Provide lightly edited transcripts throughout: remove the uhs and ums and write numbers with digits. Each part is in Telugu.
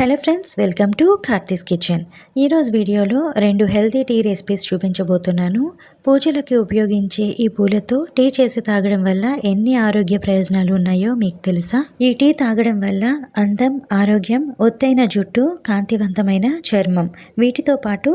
Hello friends, welcome to Karthi's kitchen. ఈరోజు వీడియోలో 2 హెల్తీ టీ రెసిపీస్ చూపించబోతున్నాను. పూజలకి ఉపయోగించే ఈ పూలతో టీ చేసి తాగడం వల్ల ఎన్ని ఆరోగ్య ప్రయోజనాలు ఉన్నాయో మీకు తెలుసా? ఈ టీ తాగడం వల్ల అందం, ఆరోగ్యం, ఒత్తైన జుట్టు, కాంతివంతమైన చర్మం, వీటితో పాటు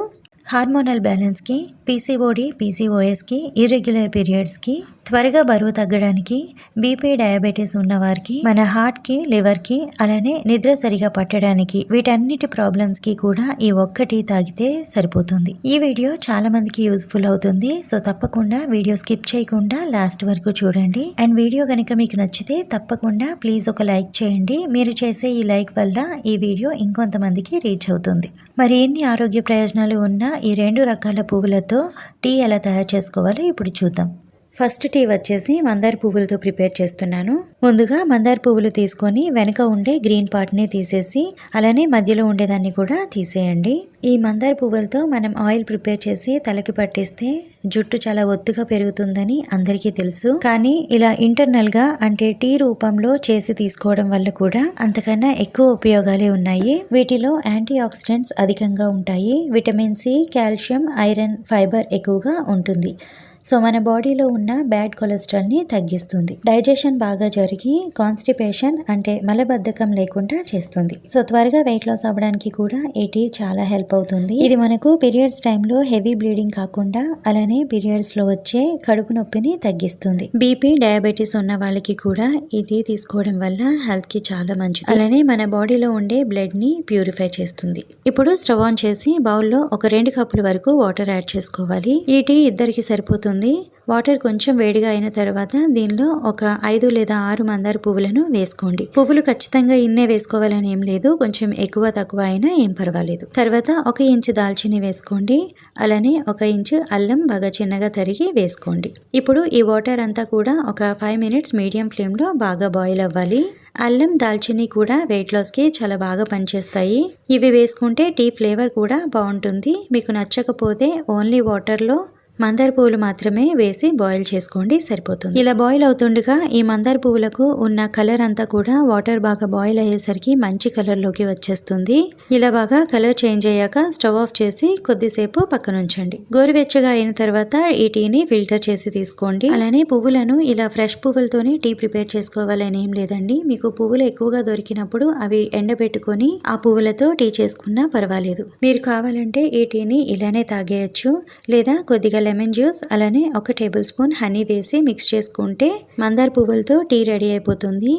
హార్మోనల్ బ్యాలెన్స్కి, పీసీఓడి, పీసీఓఎస్కి, ఇర్రెగ్యులర్ పీరియడ్స్కి, త్వరగా బరువు తగ్గడానికి, బీపీ, డయాబెటీస్ ఉన్నవారికి, మన హార్ట్కి, లివర్కి, అలానే నిద్ర సరిగా పట్టడానికి, వీటన్నిటి ప్రాబ్లమ్స్కి కూడా ఈ ఒక్క టీ తాగితే సరిపోతుంది. ఈ వీడియో చాలా మందికి యూజ్ఫుల్ అవుతుంది. సో తప్పకుండా వీడియో స్కిప్ చేయకుండా లాస్ట్ వరకు చూడండి. అండ్ వీడియో కనుక మీకు నచ్చితే తప్పకుండా ప్లీజ్ ఒక లైక్ చేయండి. మీరు చేసే ఈ లైక్ వల్ల ఈ వీడియో ఇంకొంతమందికి రీచ్ అవుతుంది. మరి ఎన్ని ఆరోగ్య ప్రయోజనాలు ఉన్న ఈ 2 రకాల పువ్వులతో టీ ఎలా తయారు చేసుకోవాలో ఇప్పుడు చూద్దాం. ఫస్ట్ టీ వచ్చేసి మందార పువ్వులతో ప్రిపేర్ చేస్తున్నాను. ముందుగా మందార పువ్వులు తీసుకొని వెనక ఉండే గ్రీన్ పార్ట్ని తీసేసి అలానే మధ్యలో ఉండేదాన్ని కూడా తీసేయండి. ఈ మందార పువ్వులతో మనం ఆయిల్ ప్రిపేర్ చేసి తలకి పట్టిస్తే జుట్టు చాలా ఒత్తుగా పెరుగుతుందని అందరికీ తెలుసు. కానీ ఇలా ఇంటర్నల్ గా అంటే టీ రూపంలో చేసి తీసుకోవడం వల్ల కూడా అంతకన్నా ఎక్కువ ఉపయోగాలే ఉన్నాయి. వీటిలో యాంటీ ఆక్సిడెంట్స్ అధికంగా ఉంటాయి. Vitamin C, calcium, iron, fibre ఎక్కువగా ఉంటుంది. సో మన బాడీలో ఉన్న బ్యాడ్ కొలెస్ట్రాల్ని తగ్గిస్తుంది. డైజెషన్ బాగా జరిగి కాన్స్టిపేషన్ అంటే మలబద్ధకం లేకుండా చేస్తుంది. సో త్వరగా వెయిట్ లాస్ అవ్వడానికి కూడా ఈ టీ చాలా హెల్ప్ అవుతుంది. ఇది మనకు పీరియడ్స్ టైంలో హెవీ బ్లీడింగ్ కాకుండా అలానే పీరియడ్స్ లో వచ్చే కడుపు నొప్పిని తగ్గిస్తుంది. బీపీ, డయాబెటీస్ ఉన్న వాళ్ళకి కూడా ఈ టీ తీసుకోవడం వల్ల హెల్త్ కి చాలా మంచిది. అలానే మన బాడీలో ఉండే బ్లడ్ ని ప్యూరిఫై చేస్తుంది. ఇప్పుడు స్టవ్ ఆన్ చేసి బౌల్లో ఒక 2 కప్పుల వరకు వాటర్ యాడ్ చేసుకోవాలి. ఈ టీ ఇద్దరికి సరిపోతుంది. వాటర్ కొంచెం వేడిగా అయిన తర్వాత దీనిలో ఒక 5 లేదా 6 మందార పువ్వులను వేసుకోండి. పువ్వులు ఖచ్చితంగా ఇన్నే వేసుకోవాలని ఏం లేదు, కొంచెం ఎక్కువ తక్కువ అయినా ఏం పర్వాలేదు. తర్వాత 1 ఇంచు దాల్చిని వేసుకోండి. అలానే 1 ఇంచు అల్లం బాగా చిన్నగా తరిగి వేసుకోండి. ఇప్పుడు ఈ వాటర్ అంతా కూడా ఒక 5 మినిట్స్ మీడియం ఫ్లేమ్ లో బాగా బాయిల్ అవ్వాలి. అల్లం, దాల్చిని కూడా వెయిట్ లాస్ కి చాలా బాగా పనిచేస్తాయి. ఇవి వేసుకుంటే టీ ఫ్లేవర్ కూడా బాగుంటుంది. మీకు నచ్చకపోతే ఓన్లీ వాటర్ లో మందార పువ్వులు మాత్రమే వేసి బాయిల్ చేసుకోండి, సరిపోతుంది. ఇలా బాయిల్ అవుతుండగా ఈ మందార పువ్వులకు ఉన్న కలర్ అంతా కూడా వాటర్ బాగా బాయిల్ అయ్యేసరికి మంచి కలర్ లోకి వచ్చేస్తుంది. ఇలా బాగా కలర్ చేంజ్ అయ్యాక స్టవ్ ఆఫ్ చేసి కొద్దిసేపు పక్కన ఉంచండి. గోరువెచ్చగా అయిన తర్వాత ఈ టీని ఫిల్టర్ చేసి తీసుకోండి. అలానే పువ్వులను ఇలా ఫ్రెష్ పువ్వులతోనే టీ ప్రిపేర్ చేసుకోవాలని ఏం లేదండి. మీకు పువ్వులు ఎక్కువగా దొరికినప్పుడు అవి ఎండబెట్టుకొని ఆ పువ్వులతో టీ చేసుకున్నా పర్వాలేదు. మీరు కావాలంటే ఈ టీని ఇలానే తాగేయచ్చు, లేదా కొద్దిగా లెమన్ జ్యూస్ అలానే 1 టేబుల్ స్పూన్ హనీ వేసి మిక్స్ చేసుకుంటే మందార పువ్వులతో టీ రెడీ అయిపోతుంది.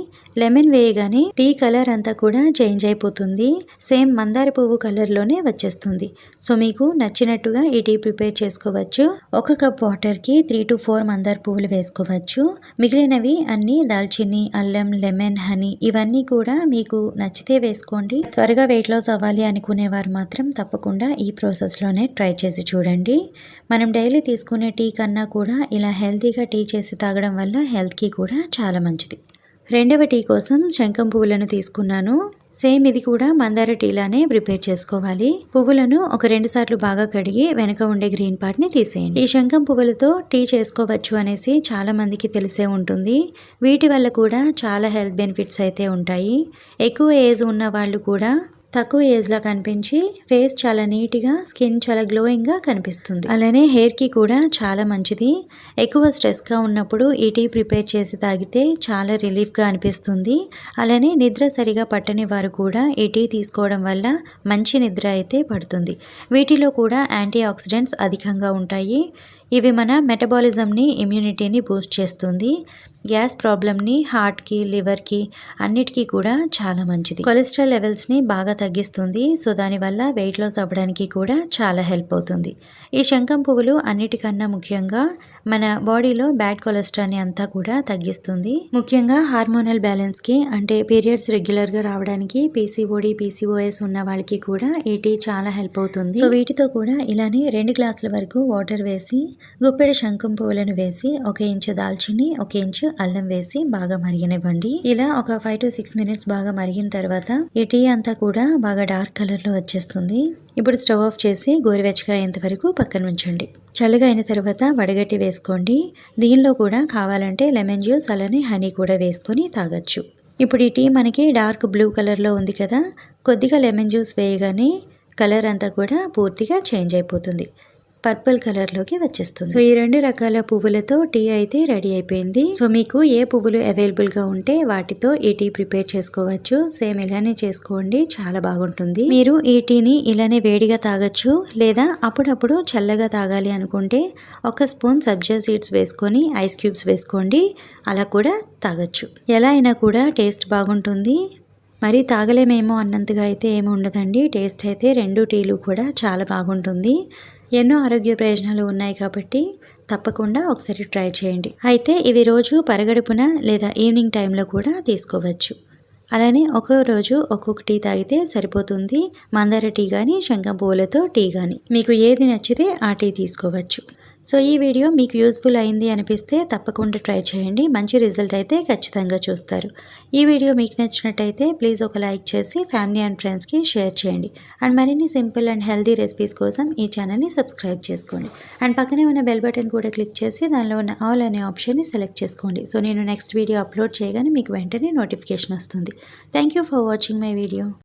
లెమన్ వేయగానే టీ కలర్ అంతా కూడా చేంజ్ అయిపోతుంది. సేమ్ మందార పువ్వు కలర్ లోనే వచ్చేస్తుంది. సో మీకు నచ్చినట్టుగా ఈ టీ ప్రిపేర్ చేసుకోవచ్చు. 1 కప్ వాటర్ కి 3 to 4 మందార పువ్వులు వేసుకోవచ్చు. మిగిలినవి అన్ని దాల్చిని, అల్లం, లెమన్, హనీ ఇవన్నీ కూడా మీకు నచ్చితే వేసుకోండి. త్వరగా వెయిట్ లాస్ అవ్వాలి అనుకునేవారు మాత్రం తప్పకుండా ఈ ప్రాసెస్ లోనే ట్రై చేసి చూడండి. మనం డైలీ తీసుకునే టీ కన్నా కూడా ఇలా హెల్తీగా టీ చేసి తాగడం వల్ల హెల్త్కి కూడా చాలా మంచిది. రెండవ టీ కోసం శంఖం పువ్వులను తీసుకున్నాను. సేమ్ ఇది కూడా మందార టీలానే ప్రిపేర్ చేసుకోవాలి. పువ్వులను ఒక 2 సార్లు బాగా కడిగి వెనక ఉండే గ్రీన్ పార్ట్ ని తీసేయండి. ఈ శంఖం పువ్వులతో టీ చేసుకోవచ్చు అనేసి చాలా మందికి తెలిసే ఉంటుంది. వీటి వల్ల కూడా చాలా హెల్త్ బెనిఫిట్స్ అయితే ఉంటాయి. ఎక్కువ ఏజ్ ఉన్న వాళ్ళు కూడా తక్కువ ఏజ్ లా కనిపించి ఫేస్ చాలా నీట్గా, స్కిన్ చాలా గ్లోయింగ్ గా కనిపిస్తుంది. అలానే హెయిర్ కి కూడా చాలా మంచిది. ఎక్కువ స్ట్రెస్ గా ఉన్నప్పుడు ఈ టీ ప్రిపేర్ చేసి తాగితే చాలా రిలీఫ్ గా అనిపిస్తుంది. అలానే నిద్ర సరిగా పట్టని వారు కూడా ఈ టీ తీసుకోవడం వల్ల మంచి నిద్ర అయితే పడుతుంది. వీటిలో కూడా యాంటీ ఆక్సిడెంట్స్ అధికంగా ఉంటాయి. ఇవి మన మెటబాలిజంని, ఇమ్యూనిటీని బూస్ట్ చేస్తుంది. గ్యాస్ ప్రాబ్లమ్ని, హార్ట్కి, లివర్కి అన్నిటికీ కూడా చాలా మంచిది. కొలెస్ట్రాల్ లెవెల్స్ని బాగా తగ్గిస్తుంది. సో దానివల్ల వెయిట్ లాస్ అవ్వడానికి కూడా చాలా హెల్ప్ అవుతుంది. ఈ శంఖం పువ్వులు అన్నిటికన్నా ముఖ్యంగా మన బాడీలో బ్యాడ్ కొలెస్ట్రాల్ని అంతా కూడా తగ్గిస్తుంది. ముఖ్యంగా హార్మోనల్ బ్యాలెన్స్కి అంటే పీరియడ్స్ రెగ్యులర్గా రావడానికి, పీసీఓడి, పీసీఓఎస్ ఉన్న వాళ్ళకి కూడా ఈ టీ చాలా హెల్ప్ అవుతుంది. సో వీటితో కూడా ఇలానే 2 గ్లాసుల వరకు వాటర్ వేసి గుప్పెడు శంఖం పువ్వులను వేసి 1 ఇంచు దాల్చిని, 1 ఇంచు అల్లం వేసి బాగా మరిగనివ్వండి. ఇలా ఒక 5 to 6 మినిట్స్ బాగా మరిగిన తర్వాత ఈ టీ అంతా కూడా బాగా డార్క్ కలర్ లో వచ్చేస్తుంది. ఇప్పుడు స్టవ్ ఆఫ్ చేసి గోరువెచ్చగా అయ్యేంత వరకు పక్కన ఉంచండి. చల్లగా అయిన తర్వాత వడగట్టి వేసుకోండి. దీనిలో కూడా కావాలంటే లెమన్ జ్యూస్ అలానే హనీ కూడా వేసుకొని తాగొచ్చు. ఇప్పుడు ఈ టీ మనకి డార్క్ బ్లూ కలర్లో ఉంది కదా, కొద్దిగా లెమన్ జ్యూస్ వేయగానే కలర్ అంతా కూడా పూర్తిగా చేంజ్ అయిపోతుంది, పర్పుల్ కలర్లోకి వచ్చేస్తుంది. సో ఈ 2 రకాల పువ్వులతో టీ అయితే రెడీ అయిపోయింది. సో మీకు ఏ పువ్వులు అవైలబుల్గా ఉంటే వాటితో ఈ టీ ప్రిపేర్ చేసుకోవచ్చు. సేమ్ ఇలానే చేసుకోండి, చాలా బాగుంటుంది. మీరు ఈ టీని ఇలానే వేడిగా తాగొచ్చు, లేదా అప్పుడప్పుడు చల్లగా తాగాలి అనుకుంటే 1 స్పూన్ సబ్జా సీడ్స్ వేసుకొని ఐస్ క్యూబ్స్ వేసుకోండి, అలా కూడా తాగొచ్చు. ఎలా అయినా కూడా టేస్ట్ బాగుంటుంది. మరి తాగలేమేమో అన్నంతగా అయితే ఏమి ఉండదండి. టేస్ట్ అయితే 2 టీలు కూడా చాలా బాగుంటుంది. ఎన్నో ఆరోగ్య ప్రయోజనాలు ఉన్నాయి కాబట్టి తప్పకుండా ఒకసారి ట్రై చేయండి. అయితే ఇవి రోజు పరగడుపున లేదా ఈవినింగ్ టైంలో కూడా తీసుకోవచ్చు. అలానే ఒక్కో రోజు ఒక్కొక్క టీ తాగితే సరిపోతుంది. మందార టీ కానీ, శంఖం పువ్వులతో టీ కానీ, మీకు ఏది నచ్చితే ఆ టీ తీసుకోవచ్చు. సో ఈ వీడియో మీకు యూస్ఫుల్ అయింది అనిపిస్తే తప్పకుండా ట్రై చేయండి. మంచి రిజల్ట్ అయితే ఖచ్చితంగా చూస్తారు. ఈ వీడియో మీకు నచ్చినట్టయితే ప్లీజ్ ఒక లైక్ చేసి ఫ్యామిలీ అండ్ ఫ్రెండ్స్కి షేర్ చేయండి. అండ్ మరిన్ని సింపుల్ అండ్ హెల్దీ రెసిపీస్ కోసం ఈ ఛానల్ని సబ్స్క్రైబ్ చేసుకోండి. అండ్ పక్కనే ఉన్న బెల్ బటన్ కూడా క్లిక్ చేసి దానిలో ఉన్న ఆల్ అనే ఆప్షన్ని సెలెక్ట్ చేసుకోండి. సో నేను నెక్స్ట్ వీడియో అప్లోడ్ చేయగానే మీకు వెంటనే నోటిఫికేషన్ వస్తుంది. Thank you for watching my video.